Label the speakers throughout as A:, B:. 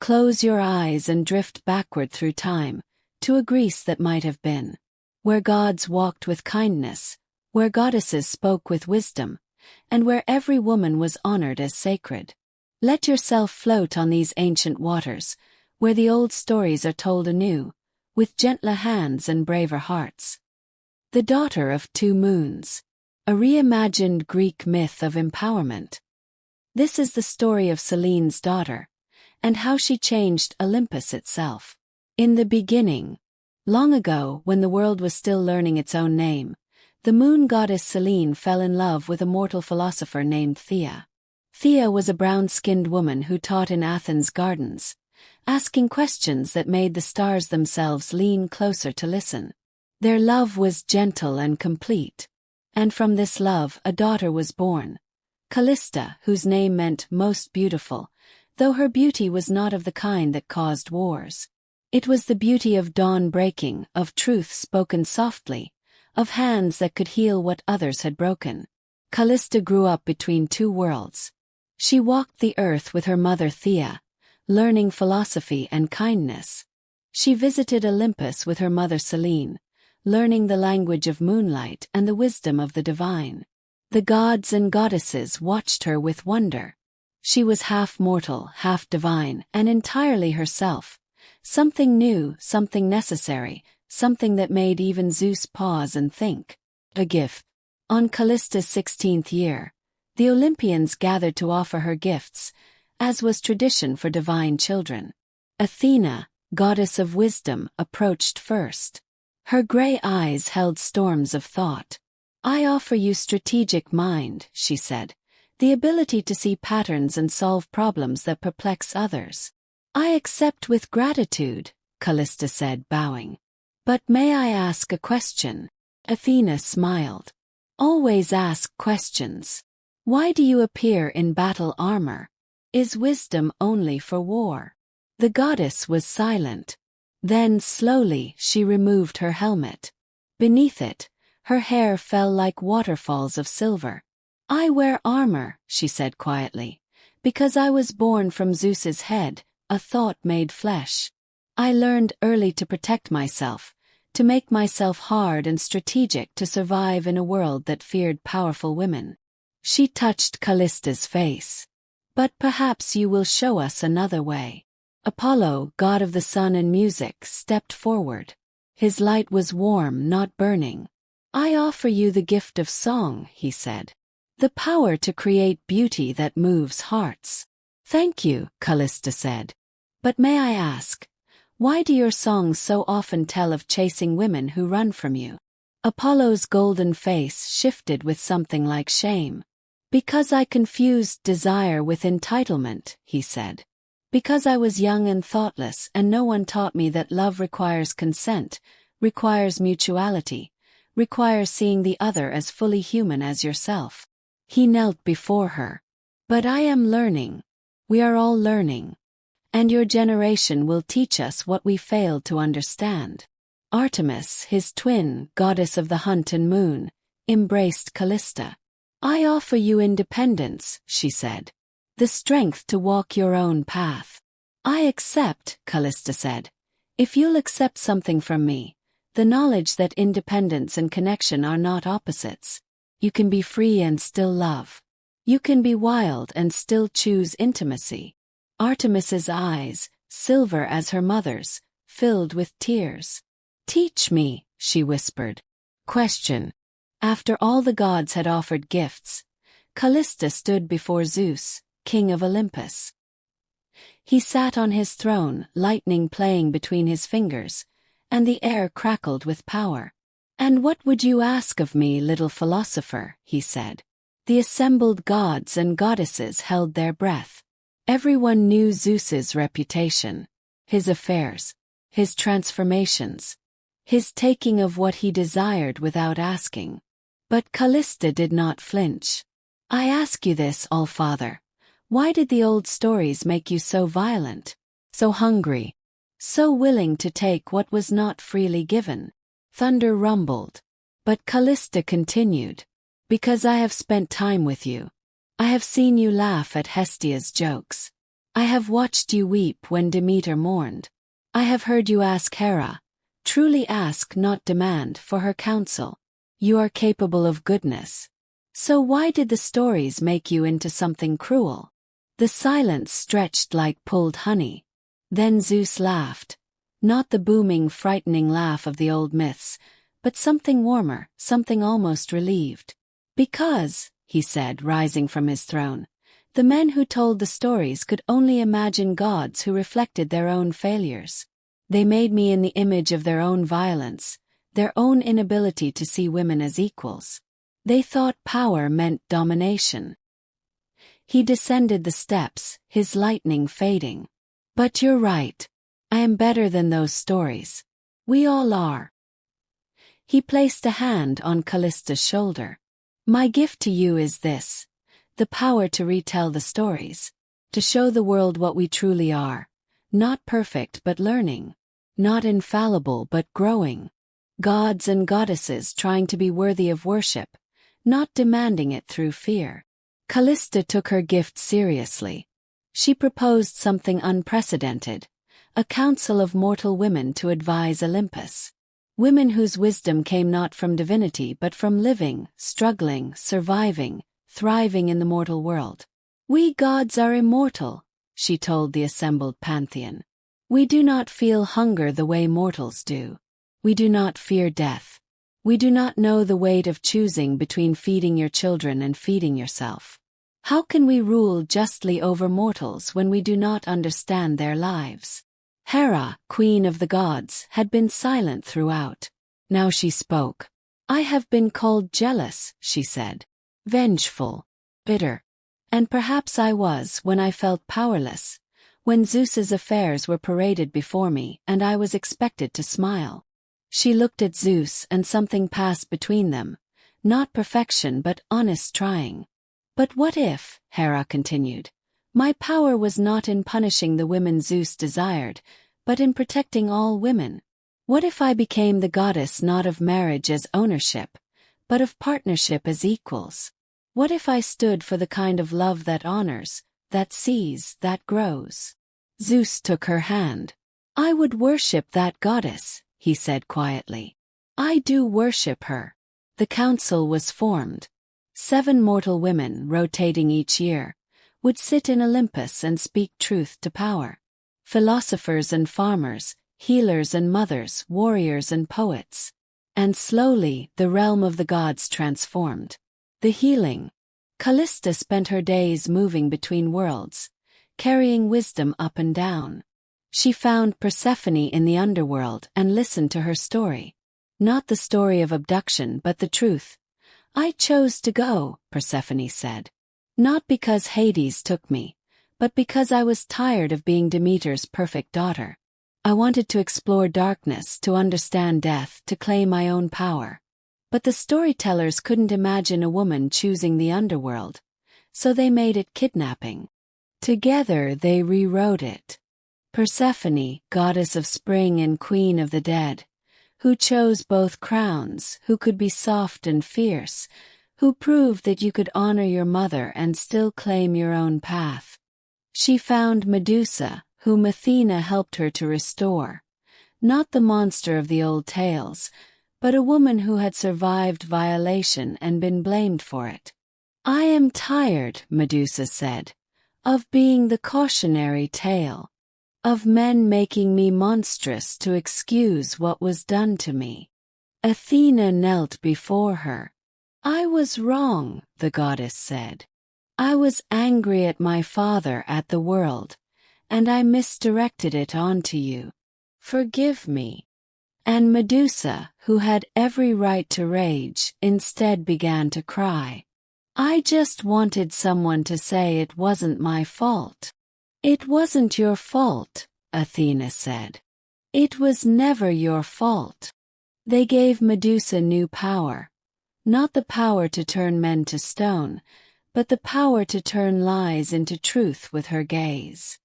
A: Close your eyes and drift backward through time, to a Greece that might have been, where gods walked with kindness, where goddesses spoke with wisdom, and where every woman was honored as sacred. Let yourself float on these ancient waters, where the old stories are told anew, with gentler hands and braver hearts. The Daughter of Two Moons, a reimagined Greek myth of empowerment. This is the story of Selene's daughter, and how she changed Olympus itself. In the beginning, long ago when the world was still learning its own name, the moon goddess Selene fell in love with a mortal philosopher named Thea. Thea was a brown-skinned woman who taught in Athens' gardens, asking questions that made the stars themselves lean closer to listen. Their love was gentle and complete, and from this love a daughter was born, Callista, whose name meant most beautiful, though her beauty was not of the kind that caused wars. It was the beauty of dawn breaking, of truth spoken softly, of hands that could heal what others had broken. Callista grew up between two worlds. She walked the earth with her mother Thea, learning philosophy and kindness. She visited Olympus with her mother Selene, learning the language of moonlight and the wisdom of the divine. The gods and goddesses watched her with wonder. She was half mortal, half divine, and entirely herself. Something new, something necessary, something that made even Zeus pause and think. A gift. On Callista's 16th year, the Olympians gathered to offer her gifts, as was tradition for divine children. Athena, goddess of wisdom, approached first. Her gray eyes held storms of thought. "I offer you strategic mind," she said, "the ability to see patterns and solve problems that perplex others." "I accept with gratitude," Callista said, bowing. "But may I ask a question?" Athena smiled. "Always ask questions. Why do you appear in battle armor? Is wisdom only for war?" The goddess was silent. Then slowly she removed her helmet. Beneath it, her hair fell like waterfalls of silver. "I wear armor," she said quietly, "because I was born from Zeus's head, a thought made flesh. I learned early to protect myself, to make myself hard and strategic to survive in a world that feared powerful women." She touched Callista's face. "But perhaps you will show us another way." Apollo, god of the sun and music, stepped forward. His light was warm, not burning. "I offer you the gift of song," he said. "The power to create beauty that moves hearts." "Thank you," Callista said. "But may I ask, why do your songs so often tell of chasing women who run from you?" Apollo's golden face shifted with something like shame. "Because I confused desire with entitlement," he said. "Because I was young and thoughtless and no one taught me that love requires consent, requires mutuality, requires seeing the other as fully human as yourself." He knelt before her. "But I am learning. We are all learning. And your generation will teach us what we failed to understand." Artemis, his twin, goddess of the hunt and moon, embraced Callista. "I offer you independence," she said. "The strength to walk your own path." "I accept," Callista said. "If you'll accept something from me, the knowledge that independence and connection are not opposites. You can be free and still love. You can be wild and still choose intimacy." Artemis's eyes, silver as her mother's, filled with tears. "Teach me," she whispered. Question. After all the gods had offered gifts, Callista stood before Zeus, king of Olympus. He sat on his throne, lightning playing between his fingers, and the air crackled with power. "And what would you ask of me, little philosopher?" he said. The assembled gods and goddesses held their breath. Everyone knew Zeus's reputation, his affairs, his transformations, his taking of what he desired without asking. But Callista did not flinch. "I ask you this, All-Father. Why did the old stories make you so violent, so hungry, so willing to take what was not freely given?" Thunder rumbled. But Callista continued. "Because I have spent time with you. I have seen you laugh at Hestia's jokes. I have watched you weep when Demeter mourned. I have heard you ask Hera, truly ask not demand for her counsel. You are capable of goodness. So why did the stories make you into something cruel? The silence stretched like pulled honey. Then Zeus laughed. Not the booming, frightening laugh of the old myths, but something warmer, something almost relieved. Because, he said, rising from his throne, the men who told the stories could only imagine gods who reflected their own failures. They made me in the image of their own violence, their own inability to see women as equals. They thought power meant domination. He descended the steps, his lightning fading. But you're right. I am better than those stories. We all are. He placed a hand on Callista's shoulder. My gift to you is this: the power to retell the stories, to show the world what we truly are, not perfect but learning, not infallible but growing, gods and goddesses trying to be worthy of worship, not demanding it through fear. Callista took her gift seriously. She proposed something unprecedented, a council of mortal women to advise Olympus. Women whose wisdom came not from divinity but from living, struggling, surviving, thriving in the mortal world. We gods are immortal, she told the assembled pantheon. We do not feel hunger the way mortals do. We do not fear death. We do not know the weight of choosing between feeding your children and feeding yourself. How can we rule justly over mortals when we do not understand their lives? Hera, queen of the gods, had been silent throughout. Now she spoke. I have been called jealous, she said. Vengeful. Bitter. And perhaps I was when I felt powerless, when Zeus's affairs were paraded before me and I was expected to smile. She looked at Zeus and something passed between them, not perfection but honest trying. But what if, Hera continued, my power was not in punishing the women Zeus desired, but in protecting all women? What if I became the goddess not of marriage as ownership, but of partnership as equals? What if I stood for the kind of love that honors, that sees, that grows? Zeus took her hand. I would worship that goddess, he said quietly. I do worship her. The council was formed. 7 mortal women, rotating each year, would sit in Olympus and speak truth to power. Philosophers and farmers, healers and mothers, warriors and poets. And slowly, the realm of the gods transformed. The healing. Callista spent her days moving between worlds, carrying wisdom up and down. She found Persephone in the underworld and listened to her story. Not the story of abduction but the truth. I chose to go, Persephone said. Not because Hades took me, but because I was tired of being Demeter's perfect daughter. I wanted to explore darkness, to understand death, to claim my own power. But the storytellers couldn't imagine a woman choosing the underworld, so they made it kidnapping. Together they rewrote it. Persephone, goddess of spring and queen of the dead, who chose both crowns, who could be soft and fierce, who proved that you could honor your mother and still claim your own path. She found Medusa, whom Athena helped her to restore, not the monster of the old tales, but a woman who had survived violation and been blamed for it. I am tired, Medusa said, of being the cautionary tale, of men making me monstrous to excuse what was done to me. Athena knelt before her. I was wrong, the goddess said. I was angry at my father, at the world, and I misdirected it onto you. Forgive me. And Medusa, who had every right to rage, instead began to cry. I just wanted someone to say it wasn't my fault. It wasn't your fault, Athena said. It was never your fault. They gave Medusa new power. Not the power to turn men to stone, but the power to turn lies into truth with her gaze.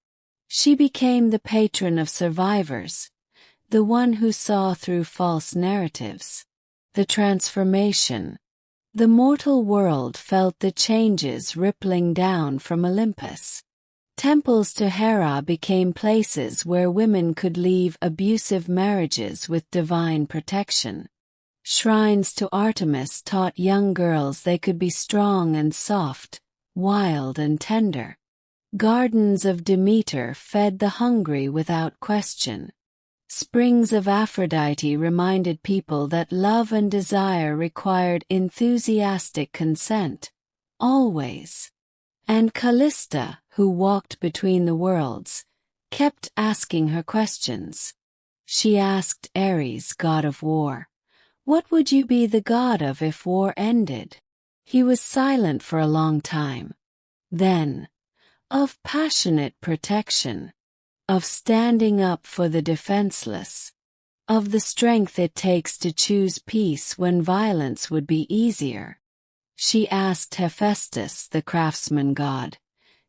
A: She became the patron of survivors, the one who saw through false narratives. The transformation. The mortal world felt the changes rippling down from Olympus. Temples to Hera became places where women could leave abusive marriages with divine protection. Shrines to Artemis taught young girls they could be strong and soft, wild and tender. Gardens of Demeter fed the hungry without question. Springs of Aphrodite reminded people that love and desire required enthusiastic consent, always. And Callista, who walked between the worlds, kept asking her questions. She asked Ares, god of war, "What would you be the god of if war ended?" He was silent for a long time. Then, "Of passionate protection. Of standing up for the defenseless. Of the strength it takes to choose peace when violence would be easier." She asked Hephaestus, the craftsman god,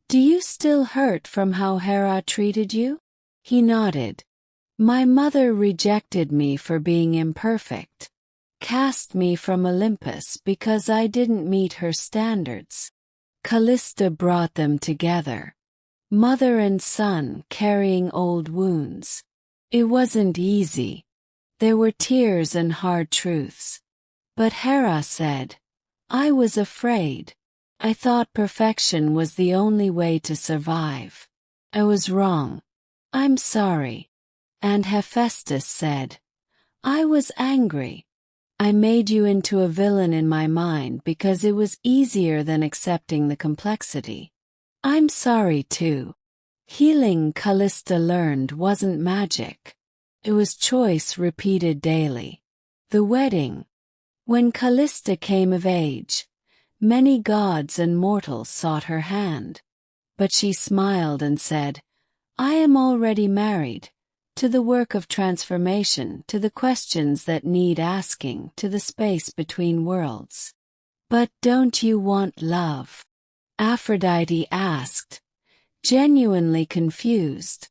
A: "Do you still hurt from how Hera treated you?" He nodded. "My mother rejected me for being imperfect. Cast me from Olympus because I didn't meet her standards." Callista brought them together. Mother and son carrying old wounds. It wasn't easy. There were tears and hard truths. But Hera said, "I was afraid. I thought perfection was the only way to survive. I was wrong. I'm sorry." And Hephaestus said, "I was angry. I made you into a villain in my mind because it was easier than accepting the complexity. I'm sorry too." Healing, Callista learned, wasn't magic. It was choice repeated daily. The wedding. When Callista came of age, many gods and mortals sought her hand. But she smiled and said, "I am already married. To the work of transformation, to the questions that need asking, to the space between worlds." "But don't you want love?" Aphrodite asked, genuinely confused.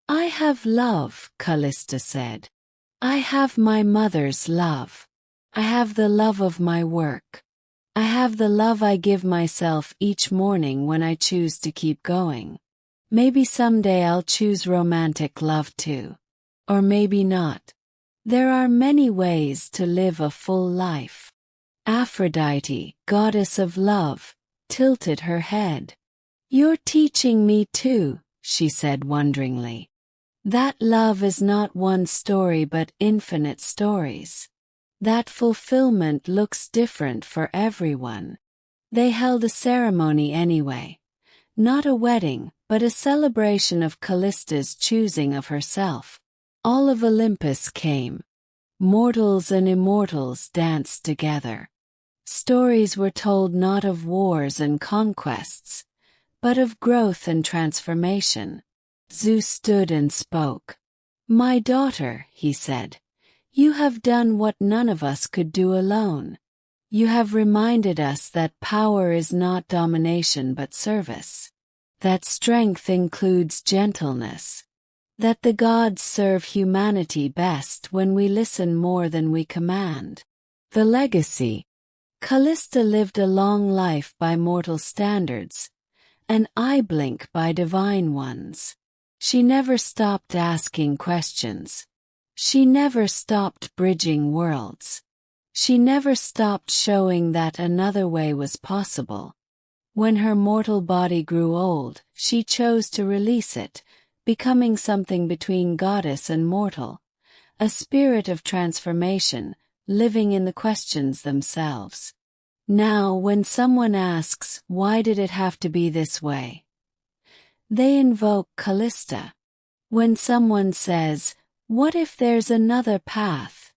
A: "I have love," Callista said. "I have my mother's love. I have the love of my work. I have the love I give myself each morning when I choose to keep going. Maybe someday I'll choose romantic love too. Or maybe not. There are many ways to live a full life." Aphrodite, goddess of love, tilted her head. "You're teaching me too," she said wonderingly. "That love is not one story but infinite stories. That fulfillment looks different for everyone." They held a ceremony anyway. Not a wedding, but a celebration of Callista's choosing of herself. All of Olympus came. Mortals and immortals danced together. Stories were told not of wars and conquests, but of growth and transformation. Zeus stood and spoke. "My daughter," he said, "you have done what none of us could do alone. You have reminded us that power is not domination but service. That strength includes gentleness. That the gods serve humanity best when we listen more than we command." The legacy. Callista lived a long life by mortal standards, an eye blink by divine ones. She never stopped asking questions. She never stopped bridging worlds. She never stopped showing that another way was possible. When her mortal body grew old, she chose to release it, becoming something between goddess and mortal, a spirit of transformation, living in the questions themselves. Now, when someone asks, "Why did it have to be this way?" they invoke Callista. When someone says, "What if there's another path?"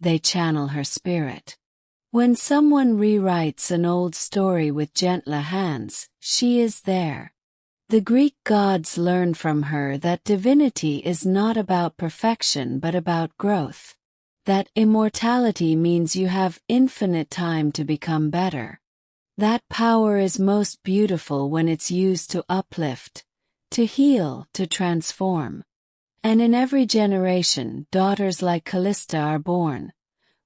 A: they channel her spirit. When someone rewrites an old story with gentler hands, she is there. The Greek gods learned from her that divinity is not about perfection but about growth. That immortality means you have infinite time to become better. That power is most beautiful when it's used to uplift, to heal, to transform. And in every generation, daughters like Callista are born.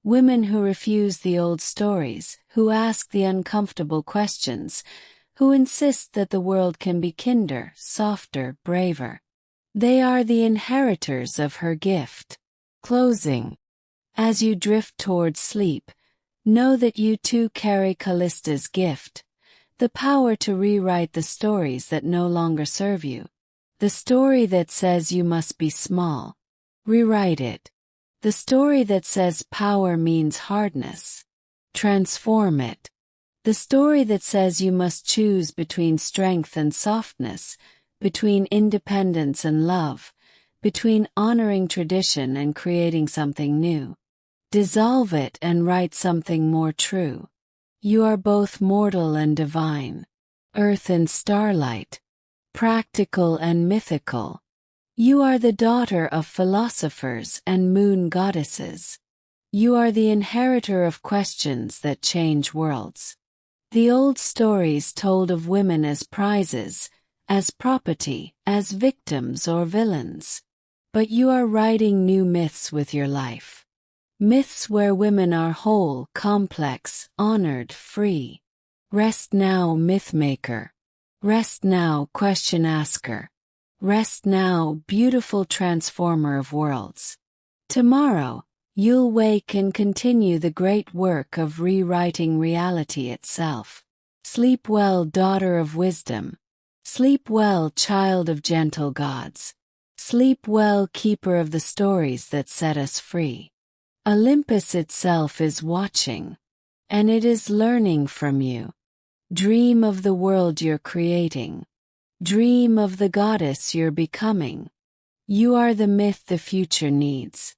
A: Women who refuse the old stories, who ask the uncomfortable questions, who insist that the world can be kinder, softer, braver. They are the inheritors of her gift. Closing. As you drift towards sleep, know that you too carry Callista's gift, the power to rewrite the stories that no longer serve you. The story that says you must be small. Rewrite it. The story that says power means hardness. Transform it. The story that says you must choose between strength and softness, between independence and love, between honoring tradition and creating something new. Dissolve it and write something more true. You are both mortal and divine, earth and starlight, practical and mythical. You are the daughter of philosophers and moon goddesses. You are the inheritor of questions that change worlds. The old stories told of women as prizes, as property, as victims or villains. But you are writing new myths with your life. Myths where women are whole, complex, honored, free. Rest now, mythmaker. Rest now, question asker. Rest now, beautiful transformer of worlds. Tomorrow, you'll wake and continue the great work of rewriting reality itself. Sleep well, daughter of wisdom. Sleep well, child of gentle gods. Sleep well, keeper of the stories that set us free. Olympus itself is watching, and it is learning from you. Dream of the world you're creating. Dream of the goddess you're becoming. You are the myth the future needs.